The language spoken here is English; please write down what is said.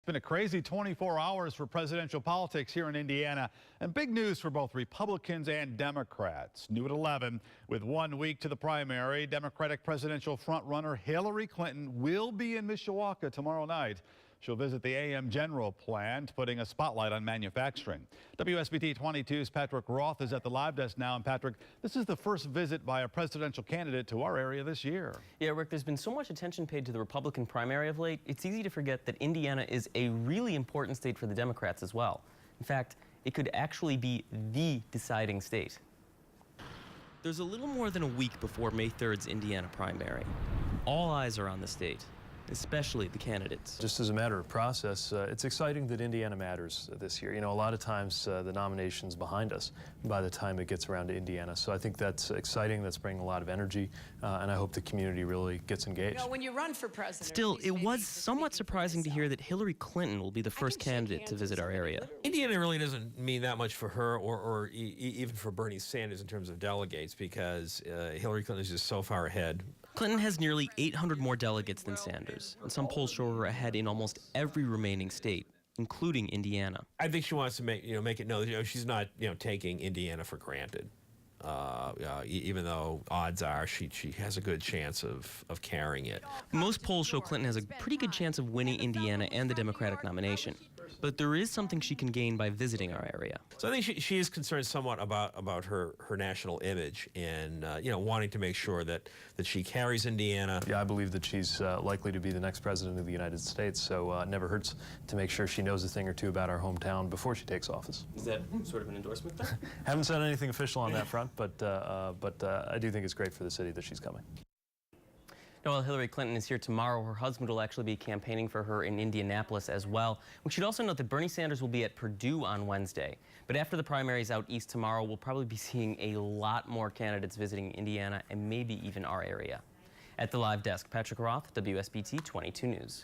It's been a crazy 24 hours for presidential politics here in Indiana, and big news for both Republicans and Democrats. New at 11, with 1 week to the primary, Democratic presidential frontrunner Hillary Clinton will be in Mishawaka tomorrow night. She'll visit the AM General plant, putting a spotlight on manufacturing. WSBT 22's Patrick Roth is at the live desk now. And Patrick, this is the first visit by a presidential candidate to our area this year. Yeah, Rick, there's been so much attention paid to the Republican primary of late, it's easy to forget that Indiana is a really important state for the Democrats as well. In fact, it could actually be the deciding state. There's a little more than a week before May 3rd's Indiana primary. All eyes are on the state, especially the candidates. Just as a matter of process, it's exciting that Indiana matters this year. You know, a lot of times the nomination's behind us by the time it gets around to Indiana. So I think that's exciting, that's bringing a lot of energy, and I hope the community really gets engaged. You know, when you run for president... Still, it was somewhat surprising to hear that Hillary Clinton will be the first candidate to visit our area. Indiana really doesn't mean that much for her or even for Bernie Sanders in terms of delegates, because Hillary Clinton is just so far ahead. Clinton has nearly 800 more delegates than Sanders, and some polls show her ahead in almost every remaining state, including Indiana. I think she wants to make it known that she's not taking Indiana for granted. Even though odds are she has a good chance of carrying it. Most polls show Clinton has a pretty good chance of winning Indiana and the Democratic nomination. But there is something she can gain by visiting our area. So I think she is concerned somewhat about her national image and wanting to make sure that she carries Indiana. Yeah, I believe that she's likely to be the next president of the United States, so it never hurts to make sure she knows a thing or two about our hometown before she takes office. Is that sort of an endorsement then? Haven't said anything official on that front, but I do think it's great for the city that she's coming. Now, while Hillary Clinton is here tomorrow, her husband will actually be campaigning for her in Indianapolis as well. We should also note that Bernie Sanders will be at Purdue on Wednesday. But after the primaries out east tomorrow, we'll probably be seeing a lot more candidates visiting Indiana and maybe even our area. At the live desk, Patrick Roth, WSBT 22 News.